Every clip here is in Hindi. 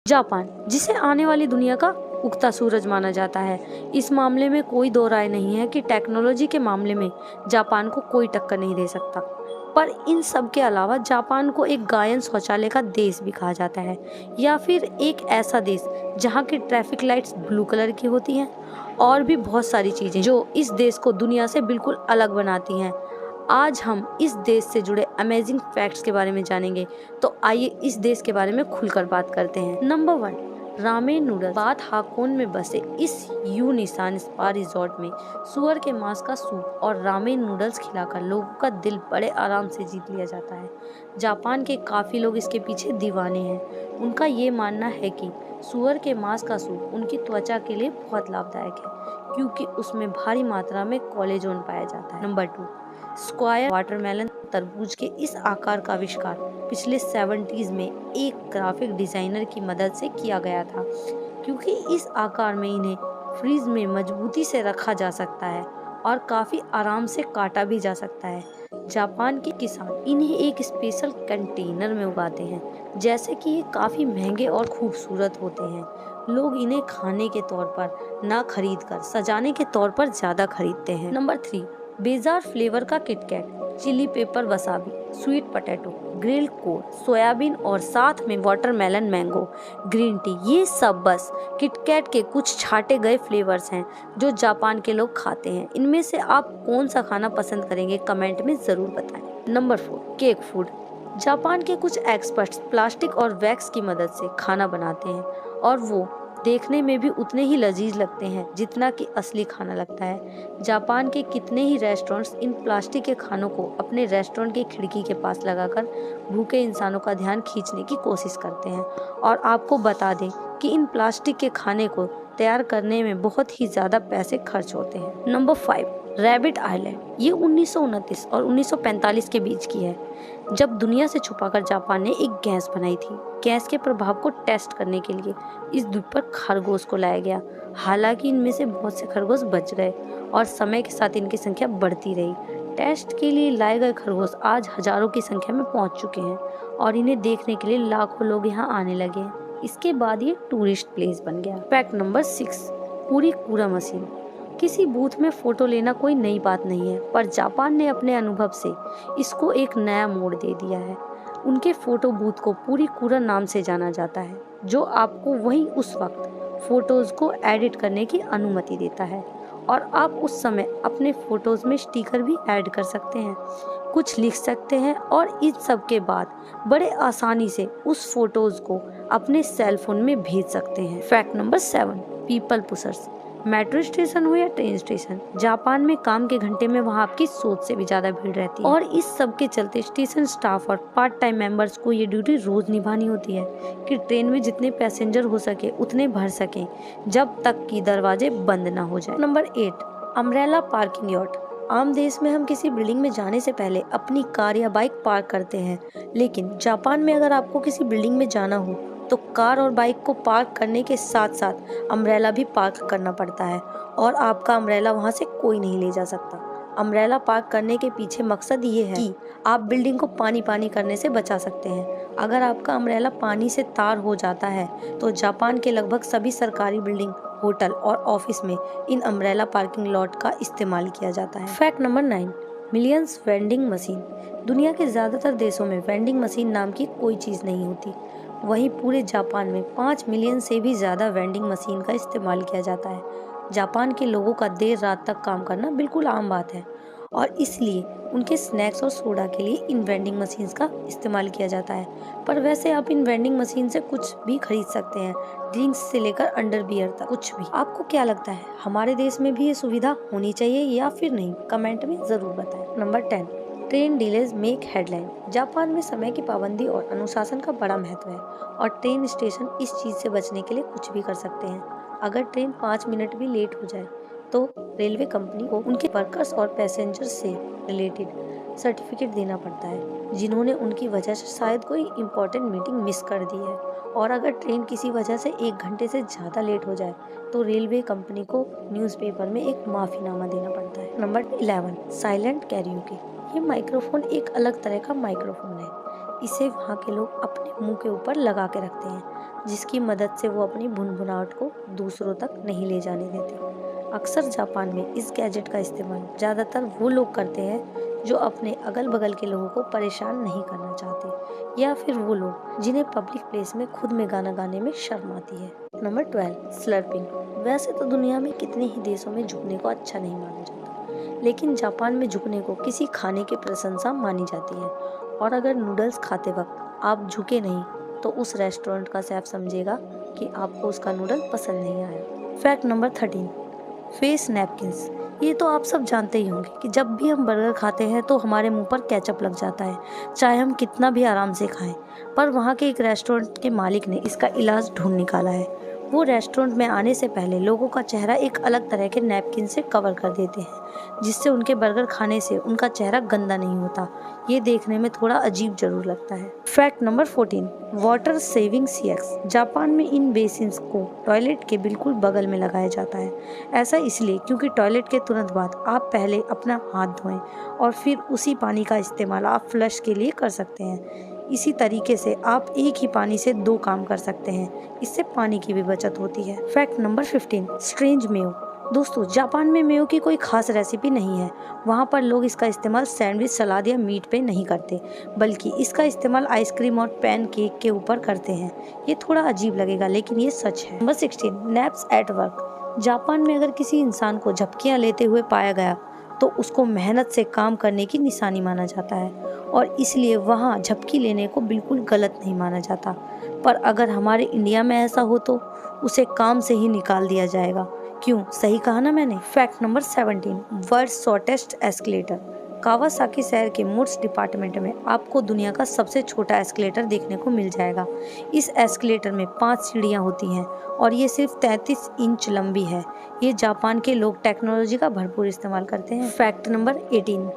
जापान, जिसे आने वाली दुनिया का उगता सूरज माना जाता है, इस मामले में कोई दो राय नहीं है कि टेक्नोलॉजी के मामले में जापान को कोई टक्कर नहीं दे सकता। पर इन सब के अलावा जापान को एक गायन शौचालय का देश भी कहा जाता है, या फिर एक ऐसा देश जहाँ की ट्रैफिक लाइट्स ब्लू कलर की होती हैं, और भी बहुत सारी चीजें जो इस देश को दुनिया से बिल्कुल अलग बनाती हैं। आज हम इस देश से जुड़े अमेजिंग फैक्ट्स के बारे में जानेंगे, तो आइए इस देश के बारे में खुलकर बात करते हैं। Number 1, ramen noodles. बात हाकोन में बसे इस यू निशान स्पा रिजॉर्ट में सुअर के मांस का सूप और रामेन नूडल्स खिलाकर लोगों का दिल बड़े आराम से जीत लिया जाता है। जापान के काफी लोग इसके पीछे दीवाने हैं। उनका ये मानना है कि सुअर के मांस का सूप उनकी त्वचा के लिए बहुत लाभदायक है, क्योंकि उसमें भारी मात्रा में कोलेजन पाया जाता है। Number 2, square watermelon. तरबूज के इस आकार का आविष्कार पिछले 70s में एक ग्राफिक डिजाइनर की मदद से किया गया था, क्योंकि इस आकार में इन्हें फ्रीज में मजबूती से रखा जा सकता है और काफी आराम से काटा भी जा सकता है। जापान के किसान इन्हें एक स्पेशल कंटेनर में उगाते हैं, जैसे कि ये काफी महंगे और खूबसूरत होते हैं। लोग इन्हें खाने के तौर पर ना खरीद कर सजाने के तौर पर ज्यादा खरीदते हैं। नंबर 3, बेजार फ्लेवर का KitKat. Chilli pepper wasabi, sweet potato, grilled corn, soybean और साथ में वाटरमेलन, मैंगो, ग्रीन टी, ये सब बस किटकैट के कुछ छाटे गए फ्लेवर्स हैं जो जापान के लोग खाते हैं। इनमें से आप कौन सा खाना पसंद करेंगे, कमेंट में जरूर बताएं। Number 4, cake food. जापान के कुछ एक्सपर्ट्स प्लास्टिक और वैक्स की मदद से खाना बनाते हैं, और वो देखने में भी उतने ही लजीज लगते हैं जितना कि असली खाना लगता है। जापान के कितने ही रेस्टोरेंट्स इन प्लास्टिक के खानों को अपने रेस्टोरेंट की खिड़की के पास लगाकर भूखे इंसानों का ध्यान खींचने की कोशिश करते हैं। और आपको बता दें कि इन प्लास्टिक के खाने को तैयार करने में बहुत ही ज़्यादा पैसे खर्च होते हैं। Number 5, rabbit island. ये 1929 और 1945 के बीच की है, जब दुनिया से छुपाकर जापान ने एक गैस बनाई थी। गैस के प्रभाव को टेस्ट करने के लिए इस द्वीप पर खरगोश को लाया गया। हालांकि इनमें से बहुत से खरगोश बच गए और समय के साथ इनकी संख्या बढ़ती रही। टेस्ट के लिए लाए गए खरगोश आज हजारों की संख्या में पहुंच चुके हैं और इन्हें देखने के लिए लाखों लोग यहाँ आने लगे हैं। इसके बाद ये टूरिस्ट प्लेस बन गया। फैक्ट नंबर 6, पूरी कूड़ा मशीन। किसी बूथ में फोटो लेना कोई नई बात नहीं है, पर जापान ने अपने अनुभव से इसको एक नया मोड़ दे दिया है। उनके फोटो बूथ को पूरी कूड़ा नाम से जाना जाता है, जो आपको वहीं उस वक्त फोटोज को एडिट करने की अनुमति देता है, और आप उस समय अपने फोटोज में स्टिकर भी ऐड कर सकते हैं, कुछ लिख सकते हैं, और इन सब के बाद बड़े आसानी से उस फोटोज को अपने सेल फोन में भेज सकते हैं। Fact number 7, people pushers. Metro station हो या ट्रेन स्टेशन, जापान में काम के घंटे में वहाँ आपकी सोच से भी ज्यादा भीड़ रहती है, और इस सब के चलते स्टेशन स्टाफ और पार्ट टाइम मेंबर्स को ये ड्यूटी रोज निभानी होती है कि ट्रेन में जितने पैसेंजर हो सके उतने भर सकें, जब तक कि दरवाजे बंद ना हो जाए। Number 8, umbrella parking yard. आम देश में हम किसी बिल्डिंग में जाने से पहले अपनी कार या बाइक पार्क करते हैं, लेकिन जापान में अगर आपको किसी बिल्डिंग में जाना हो तो कार और बाइक को पार्क करने के साथ साथ अम्ब्रेला भी पार्क करना पड़ता है, और आपका अम्ब्रेला वहां से कोई नहीं ले जा सकता। अम्ब्रेला पार्क करने के पीछे मकसद ये है कि आप बिल्डिंग को पानी पानी करने से बचा सकते हैं। अगर आपका अम्ब्रेला पानी से तार हो जाता है तो जापान के लगभग सभी सरकारी बिल्डिंग, होटल और ऑफिस में इन अम्ब्रेला पार्किंग लॉट का इस्तेमाल किया जाता है। Fact number 9, millions vending machine. दुनिया के ज्यादातर देशों में वेंडिंग मशीन नाम की कोई चीज नहीं होती, वहीं पूरे जापान में 5 मिलियन से भी ज़्यादा वेंडिंग मशीन का इस्तेमाल किया जाता है। जापान के लोगों का देर रात तक काम करना बिल्कुल आम बात है, और इसलिए उनके स्नैक्स और सोडा के लिए इन वेंडिंग मशीन्स का इस्तेमाल किया जाता है। पर वैसे आप इन वेंडिंग मशीन से कुछ भी खरीद सकते हैं, ड्रिंक्स से लेकर अंडरवियर तक, कुछ भी। आपको क्या लगता है, हमारे देश में भी ये सुविधा होनी चाहिए या फिर नहीं, कमेंट में ज़रूर बताएं। Number 10, train delays make headline. Japan में समय की पाबंदी और अनुशासन का बड़ा महत्व है, और ट्रेन स्टेशन इस चीज से बचने के लिए कुछ भी कर सकते हैं। अगर ट्रेन 5 मिनट भी लेट हो जाए तो रेलवे कंपनी को उनके वर्कर्स और पैसेंजर्स से रिलेटेड सर्टिफिकेट देना पड़ता है, जिन्होंने उनकी वजह से शायद कोई इम्पोर्टेंट मीटिंग मिस कर दी है। और अगर ट्रेन किसी वजह से 1 घंटे से ज़्यादा लेट हो जाए तो रेलवे कंपनी को न्यूज़पेपर में एक माफ़ीनामा देना पड़ता है। Number 11, silent karaoke. ये माइक्रोफोन एक अलग तरह का माइक्रोफोन है। इसे वहाँ के लोग अपने मुंह के ऊपर लगा के रखते हैं, जिसकी मदद से वो अपनी भुनभुनाहट को दूसरों तक नहीं ले जाने देते। अक्सर जापान में इस गैजेट का इस्तेमाल ज़्यादातर वो लोग करते हैं जो अपने अगल बगल के लोगों को परेशान नहीं करना चाहते, या फिर वो लोग जिन्हें पब्लिक प्लेस में खुद में गाना गाने में शर्म आती है। Number 12, slurping. वैसे तो दुनिया में कितने ही देशों में झुकने को अच्छा नहीं माना जाता, लेकिन जापान में झुकने को किसी खाने की प्रशंसा मानी जाती है। और अगर नूडल्स खाते वक्त आप झुके नहीं तो उस रेस्टोरेंट का शेफ समझेगा कि आपको उसका नूडल पसंद नहीं आया। Fact number 13, face napkins. ये तो आप सब जानते ही होंगे कि जब भी हम बर्गर खाते हैं तो हमारे मुंह पर केचप लग जाता है, चाहे हम कितना भी आराम से खाएं। पर वहाँ के एक रेस्टोरेंट के मालिक ने इसका इलाज ढूंढ निकाला है। वो रेस्टोरेंट में आने से पहले लोगों का चेहरा एक अलग तरह के नैपकिन से कवर कर देते हैं, जिससे उनके बर्गर खाने से उनका चेहरा गंदा नहीं होता। ये देखने में थोड़ा अजीब जरूर लगता है। Fact number 14, water saving CX। Japan में इन बेसिन्स को टॉयलेट के बिल्कुल बगल में लगाया जाता है। ऐसा इसलिए क्योंकि टॉयलेट के तुरंत बाद आप पहले अपना हाथ धोएं और फिर उसी पानी का इस्तेमाल आप फ्लश के लिए कर सकते हैं। इसी तरीके से आप एक ही पानी से 2 काम कर सकते हैं। इससे पानी की भी बचत होती है। Fact number 15, strange Mayo. दोस्तों, जापान में मेयो की कोई खास रेसिपी नहीं है। वहाँ पर लोग इसका इस्तेमाल सैंडविच, सलाद या मीट पे नहीं करते, बल्कि इसका इस्तेमाल आइसक्रीम और पैन केक के ऊपर करते हैं। ये थोड़ा अजीब लगेगा, लेकिन ये सच है। Number 16, naps at work. Japan में अगर किसी इंसान को झपकियाँ लेते हुए पाया गया तो उसको मेहनत से काम करने की निशानी माना जाता है, और इसलिए वहाँ झपकी लेने को बिल्कुल गलत नहीं माना जाता। पर अगर हमारे इंडिया में ऐसा हो तो उसे काम से ही निकाल दिया जाएगा। क्यों? सही कहा ना मैंने। Fact number 17, world's shortest escalator. Kawasaki शहर के मूड्स डिपार्टमेंट में आपको दुनिया का सबसे छोटा एस्केलेटर देखने को मिल जाएगा। इस एस्केलेटर में 5 सीढ़ियाँ होती हैं और ये सिर्फ 33 इंच लंबी है। ये जापान के लोग टेक्नोलॉजी का भरपूर इस्तेमाल करते हैं। Fact number 18,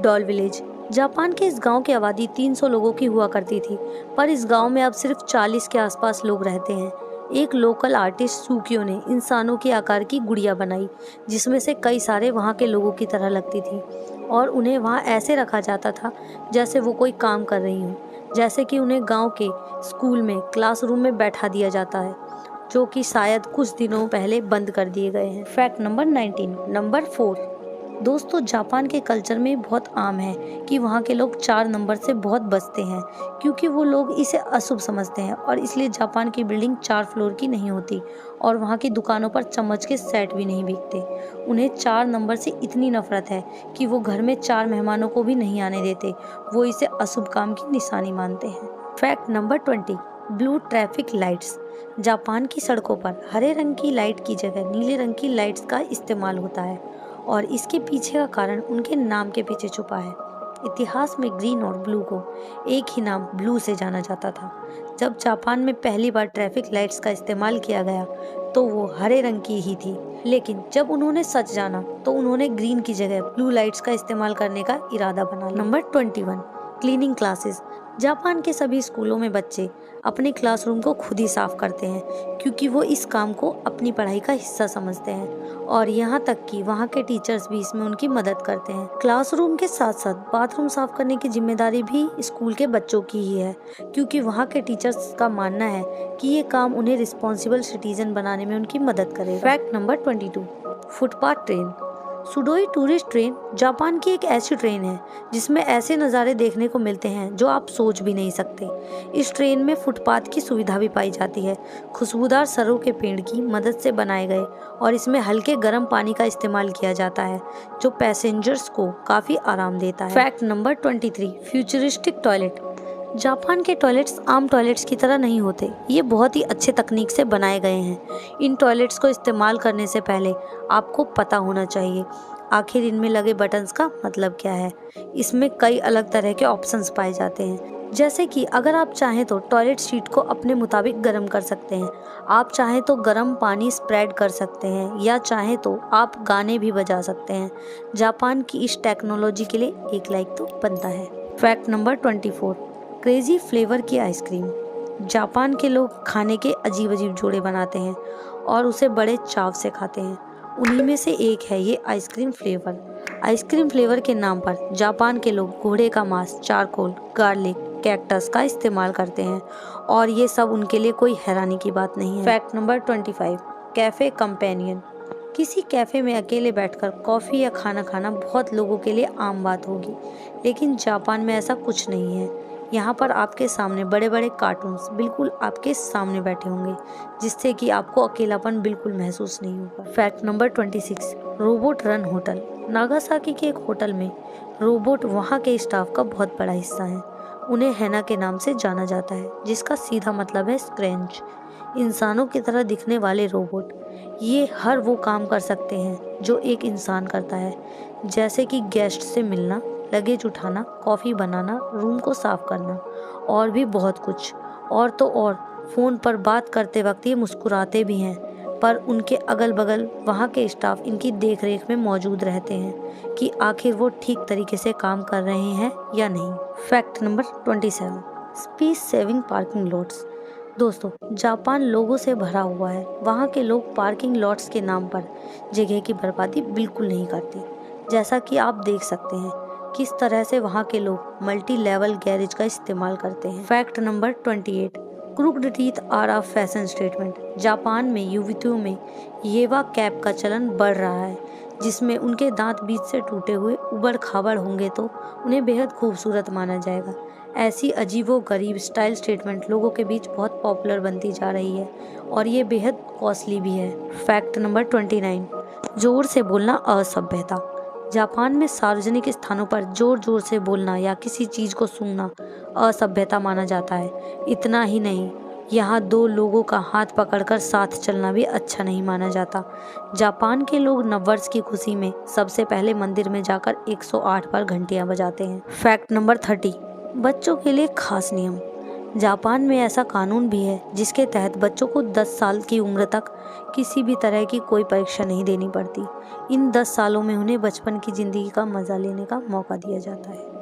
doll village. Japan के इस गांव की आबादी 300 लोगों की हुआ करती थी, पर इस गांव में अब सिर्फ 40 के आसपास लोग रहते हैं। एक लोकल आर्टिस्ट सुकियो ने इंसानों के आकार की गुड़िया बनाई, जिसमें से कई सारे वहाँ के लोगों की तरह लगती थी, और उन्हें वहाँ ऐसे रखा जाता था जैसे वो कोई काम कर रही हों। जैसे कि उन्हें गांव के स्कूल में क्लासरूम में बैठा दिया जाता है, जो कि शायद कुछ दिनों पहले बंद कर दिए गए हैं। Fact number 19, number 4। दोस्तों, जापान के कल्चर में बहुत आम है कि वहाँ के लोग 4 नंबर से बहुत बचते हैं, क्योंकि वो लोग इसे अशुभ समझते हैं, और इसलिए जापान की बिल्डिंग 4 फ्लोर की नहीं होती और वहाँ की दुकानों पर चम्मच के सेट भी नहीं बिकते। उन्हें 4 नंबर से इतनी नफरत है कि वो घर में 4 मेहमानों को भी नहीं आने देते। वो इसे अशुभ काम की निशानी मानते हैं। Fact number 20, blue traffic lights. Japan की सड़कों पर हरे रंग की लाइट की जगह नीले रंग की लाइट्स का इस्तेमाल होता है, और इसके पीछे का कारण उनके नाम के पीछे छुपा है। इतिहास में ग्रीन और ब्लू को एक ही नाम ब्लू से जाना जाता था। जब जापान में पहली बार ट्रैफिक लाइट्स का इस्तेमाल किया गया तो वो हरे रंग की ही थी, लेकिन जब उन्होंने सच जाना तो उन्होंने ग्रीन की जगह ब्लू लाइट्स का इस्तेमाल करने का इरादा बना लिया। Number 21, cleaning classes. जापान के सभी स्कूलों में बच्चे अपने क्लासरूम को खुद ही साफ करते हैं, क्योंकि वो इस काम को अपनी पढ़ाई का हिस्सा समझते हैं, और यहाँ तक कि वहाँ के टीचर्स भी इसमें उनकी मदद करते हैं। क्लासरूम के साथ साथ बाथरूम साफ करने की जिम्मेदारी भी स्कूल के बच्चों की ही है, क्योंकि वहाँ के टीचर्स का मानना है कि ये काम उन्हें रिस्पॉन्सिबल सिटीजन बनाने में उनकी मदद करेगा। Fact number 22, footpath train. सुडोई टूरिस्ट ट्रेन जापान की एक ऐसी ट्रेन है जिसमें ऐसे नज़ारे देखने को मिलते हैं जो आप सोच भी नहीं सकते। इस ट्रेन में फुटपाथ की सुविधा भी पाई जाती है। खुशबूदार सरों के पेड़ की मदद से बनाए गए, और इसमें हल्के गर्म पानी का इस्तेमाल किया जाता है, जो पैसेंजर्स को काफ़ी आराम देता है। Fact number 23, futuristic toilet. Japan के टॉयलेट्स आम टॉयलेट्स की तरह नहीं होते। ये बहुत ही अच्छे तकनीक से बनाए गए हैं। इन टॉयलेट्स को इस्तेमाल करने से पहले आपको पता होना चाहिए आखिर इनमें लगे बटन्स का मतलब क्या है। इसमें कई अलग तरह के ऑप्शंस पाए जाते हैं, जैसे कि अगर आप चाहें तो टॉयलेट सीट को अपने मुताबिक गर्म कर सकते हैं, आप चाहें तो गर्म पानी स्प्रेड कर सकते हैं, या चाहें तो आप गाने भी बजा सकते हैं। जापान की इस टेक्नोलॉजी के लिए एक लाइक तो बनता है। फैक्ट नंबर 24, क्रेजी फ्लेवर की आइसक्रीम। जापान के लोग खाने के अजीब अजीब जोड़े बनाते हैं और उसे बड़े चाव से खाते हैं। उन्हीं में से एक है ये आइसक्रीम फ्लेवर। आइसक्रीम फ्लेवर के नाम पर जापान के लोग घोड़े का मांस, चारकोल, गार्लिक, कैक्टस का इस्तेमाल करते हैं और ये सब उनके लिए कोई हैरानी की बात नहीं है। Fact number 25, cafe companion. किसी कैफ़े में अकेले बैठकर कॉफ़ी या खाना खाना बहुत लोगों के लिए आम बात होगी, लेकिन जापान में ऐसा कुछ नहीं है। यहाँ पर आपके सामने बड़े बड़े कार्टून्स बिल्कुल आपके सामने बैठे होंगे, जिससे कि आपको अकेलापन बिल्कुल महसूस नहीं होगा। Fact number 26, robot run hotel. Nagasaki के एक होटल में रोबोट वहाँ के स्टाफ का बहुत बड़ा हिस्सा है। उन्हें हैना के नाम से जाना जाता है, जिसका सीधा मतलब है स्क्रैंच। इंसानों की तरह दिखने वाले रोबोट ये हर वो काम कर सकते हैं जो एक इंसान करता है, जैसे कि गेस्ट से मिलना, लगेज उठाना, कॉफ़ी बनाना, रूम को साफ करना और भी बहुत कुछ। और तो और फ़ोन पर बात करते वक्त ये मुस्कुराते भी हैं, पर उनके अगल बगल वहाँ के स्टाफ इनकी देखरेख में मौजूद रहते हैं कि आखिर वो ठीक तरीके से काम कर रहे हैं या नहीं। Fact number 27, space saving parking lots. दोस्तों, जापान लोगों से भरा हुआ है। वहाँ के लोग पार्किंग लॉट्स के नाम पर जगह की बर्बादी बिल्कुल नहीं करते, जैसा कि आप देख सकते हैं किस तरह से वहाँ के लोग मल्टी लेवल गैरेज का इस्तेमाल करते हैं। Fact number 28, crooked teeth are a fashion statement. Japan में युवतियों में येवा कैप का चलन बढ़ रहा है, जिसमें उनके दांत बीच से टूटे हुए उबड़ खाबड़ होंगे तो उन्हें बेहद खूबसूरत माना जाएगा। ऐसी अजीबो-गरीब स्टाइल स्टेटमेंट लोगों के बीच बहुत पॉपुलर बनती जा रही है और ये बेहद कॉस्टली भी है। फैक्ट नंबर 29, जोर से बोलना असभ्यता। जापान में सार्वजनिक स्थानों पर जोर जोर से बोलना या किसी चीज़ को सूंघना असभ्यता माना जाता है। इतना ही नहीं, यहाँ दो लोगों का हाथ पकड़कर साथ चलना भी अच्छा नहीं माना जाता। जापान के लोग नववर्ष की खुशी में सबसे पहले मंदिर में जाकर 108 बार घंटियाँ बजाते हैं। फैक्ट नंबर 30, बच्चों के लिए खास नियम। जापान में ऐसा कानून भी है जिसके तहत बच्चों को 10 साल की उम्र तक किसी भी तरह की कोई परीक्षा नहीं देनी पड़ती। इन 10 सालों में उन्हें बचपन की ज़िंदगी का मज़ा लेने का मौका दिया जाता है।